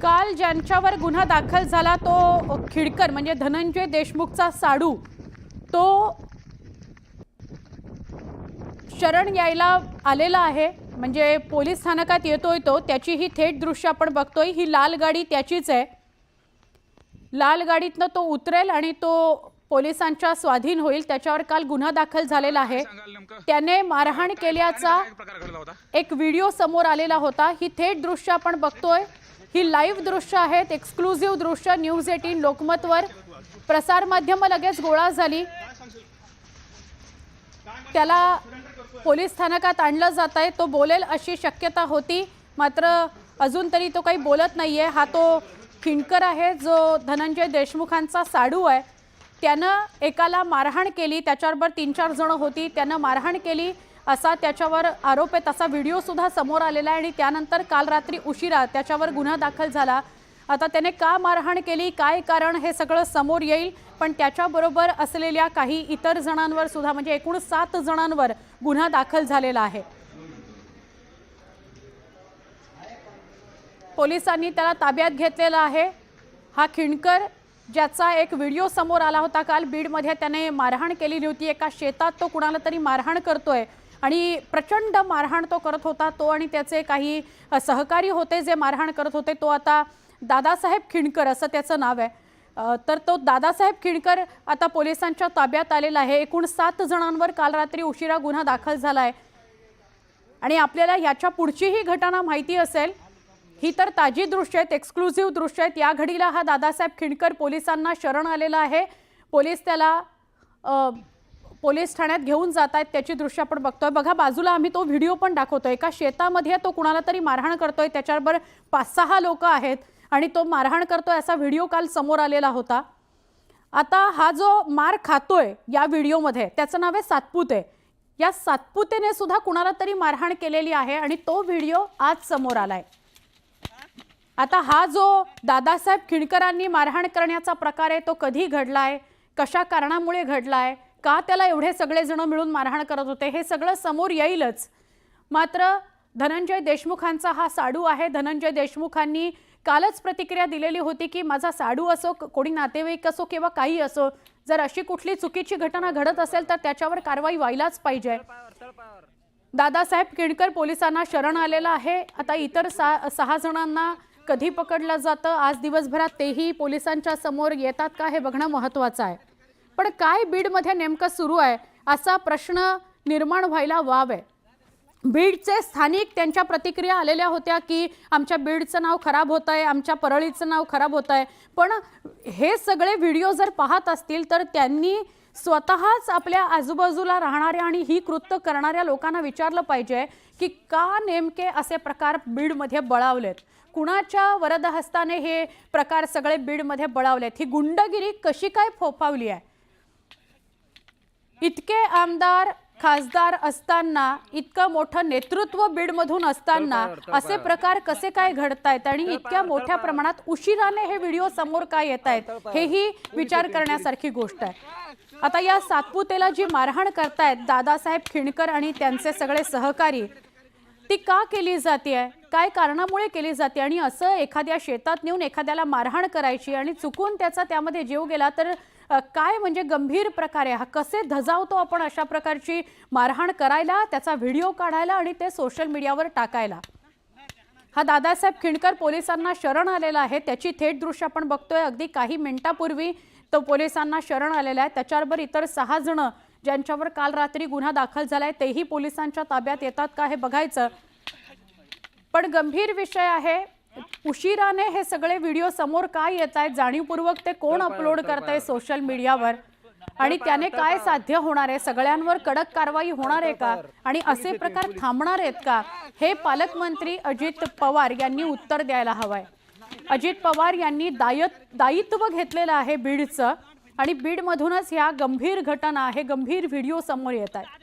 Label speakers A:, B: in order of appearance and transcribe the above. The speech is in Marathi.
A: काल ज्यांच्यावर गुन्हा दाखल झाला तो खिडकर म्हणजे धनंजय देशमुखचा साडू, तो शरण यायला आलेला आहे. म्हणजे पोलीस स्थानकात येतोय तो, त्याची ही थेट दृश्य आपण बघतोय. ही लाल गाडी त्याचीच आहे. लाल गाडीतनं तो उतरेल आणि तो पोलिसांच्या स्वाधीन होईल. त्याच्यावर काल गुन्हा दाखल झालेला आहे. त्याने मारहाण केल्याचा एक व्हिडिओ समोर आलेला होता. ही थेट दृश्य आपण बघतोय. ही लाईव्ह दृश्य आहेत, एक्सक्लुझिव्ह दृश्य. न्यूज 18 लोकमतवर प्रसार माध्यम लगेच गोळा झाली. त्याला पोलीस स्थानकात आणलं जात आहे. तो बोलेल अशी शक्यता होती, मात्र अजून तरी तो काही बोलत नाहीये. हा तो खिंडकर आहे जो धनंजय देशमुखांचा साडू आहे. त्यानं एकाला मारहाण केली, त्याच्याबरोबर 3-4 जण होती, त्यानं मारहाण केली असा त्याच्यावर आरोप आहे. तसा व्हिडिओ सुद्धा समोर आलेला आहे आणि त्यानंतर काल रात्री उशिरा त्याच्यावर गुन्हा दाखल झाला. आता त्याने का मारहाण केली, काय कारण, हे सगळं समोर येईल. पण त्याच्याबरोबर असलेल्या काही इतर जणांवर सुद्धा म्हणजे एकूण 7 जणांवर गुन्हा दाखल झालेला आहे. पोलिसांनी त्याला ताब्यात घेतलेला आहे. हा खिंडकर ज्याचा एक व्हिडिओ समोर आला होता काल बीडमध्ये, त्याने मारहाण केलेली होती. एका शेतात तो कुणाला तरी मारहाण करतोय आणि प्रचंड मारहाण तो करत होता. तो आणि त्याचे काही सहकारी होते जे मारहाण करत होते. तो आता दादासाहेब खिंडकर असं त्याचं नाव आहे. तर तो दादासाहेब खिंडकर आता पोलिसांच्या ताब्यात आलेला आहे. एकूण 7 जणांवर काल रात्री उशिरा गुन्हा दाखल झाला आहे आणि आपल्याला याच्या पुढची ही घटना माहिती असेल. ही तर ताजी दृश्य आहेत, एक्सक्लुझिव्ह दृश्य आहेत. या घडीला हा दादासाहेब खिंडकर पोलिसांना शरण आलेला आहे. पोलीस त्याला पोलीस ठाण्यात घेऊन जात आहेत. त्याची दृश्य आपण बघतोय. बघा बाजूला आम्ही तो व्हिडिओ पण दाखवतोय. एका शेतामध्ये तो कुणाला तरी मारहाण करतोय, त्याच्याबरोबर 5-6 लोक आहेत आणि तो मारहाण करतोय असा व्हिडिओ काल समोर आलेला होता. आता हा जो मार खातोय या व्हिडिओमध्ये त्याचं नाव आहे सातपुते. या सातपुतेने सुद्धा कुणाला तरी मारहाण केलेली आहे आणि तो व्हिडिओ आज समोर आलाय. आता हा जो दादासाहेब खिंडकरांनी मारहाण करण्याचा प्रकार आहे तो कधी घडलाय, कशा कारणामुळे घडलाय, का त्याला एवढे सगळे जण मिळून मारहाण करत होते, हे सगळं समोर येईलच. मात्र धनंजय देशमुखांचा हा साडू आहे. धनंजय देशमुखांनी कालच प्रतिक्रिया दिलेली होती की माझा साडू असो, कोणी नातेवाईक असो किंवा काही असो, जर अशी कुठली चुकीची घटना घडत असेल तर त्याच्यावर कारवाई व्हायलाच पाहिजे. दादासाहेब खिंडकर पोलिसांना शरण आलेला आहे. आता इतर 6 जणांना कधी पकडलं जातं, आज दिवसभरात तेही पोलिसांच्या समोर येतात का हे बघणं महत्त्वाचं आहे. पण काय बीडमध्ये नेमकं सुरू आहे असा प्रश्न निर्माण व्हायला वाव आहे. बीडचे स्थानिक त्यांच्या प्रतिक्रिया आलेल्या होत्या की आमच्या बीडचं नाव खराब होत आहे, आमच्या परळीचं नाव खराब होत आहे. पण हे सगळे व्हिडिओ जर पाहत असतील तर त्यांनी स्वतःच आपल्या आजूबाजूला राहणाऱ्या आणि ही कृत्य करणाऱ्या लोकांना विचारलं पाहिजे की का नेमके असे प्रकार बीडमध्ये बळावलेत, कुणाच्या वरदहस्ताने हे प्रकार सगळे बीडमध्ये बळावलेत, ही गुंडगिरी कशी काय फोफावली आहे. इतके आमदार खासदार असताना, इतकं मोठं नेतृत्व बीडमधून असताना असे प्रकार कसे काय घडतायत आणि इतक्या मोठ्या प्रमाणात उशिराने हे व्हिडिओ समोर काय येत आहेत, हेही विचार करण्यासारखी गोष्ट आहे. आता या सातपुतेला जी मारहाण करतायत दादासाहेब खिंडकर आणि त्यांचे सगळे सहकारी, ती का केली जाते, काय कारणामुळे केली जाते आणि असं एखाद्या शेतात नेऊन एखाद्याला मारहाण करायची आणि चुकून त्याचा त्यामध्ये जीव गेला तर काय म्हणजे गंभीर प्रकारे हा कसे धजावतो आपण अशा प्रकारची मारहाण करायला, त्याचा व्हिडिओ काढायला आणि ते सोशल मीडियावर टाकायला. हा दादासाहेब खिंडकर पोलिसांना शरण आलेला आहे. त्याची थेट दृश्य आपण बघतोय. अगदी काही मिनिटापूर्वी तो पोलिसांना शरण आलेला आहे. त्याच्याबरोबर इतर 6 जण ज्यांच्यावर काल रात्री गुन्हा दाखल झालाय तेही पोलिसांच्या ताब्यात येतात का हे बघायचं. पण गंभीर विषय आहे. उशिराने हे सगळे व्हिडिओ समोर काय येत आहेत, जाणीवपूर्वक ते कोण अपलोड करतंय सोशल मीडियावर आणि त्याने काय साध्य होणार आहे, सगळ्यांवर कडक कारवाई होणार आहे का आणि असे प्रकार थांबणार आहेत का, हे पालकमंत्री अजित पवार यांनी उत्तर द्यायला हवंय. अजित पवार यांनी दायित्व घेतलेलं आहे बीडचं आणि बीडमधूनच ह्या गंभीर घटना, हे गंभीर व्हिडिओ समोर येत आहेत.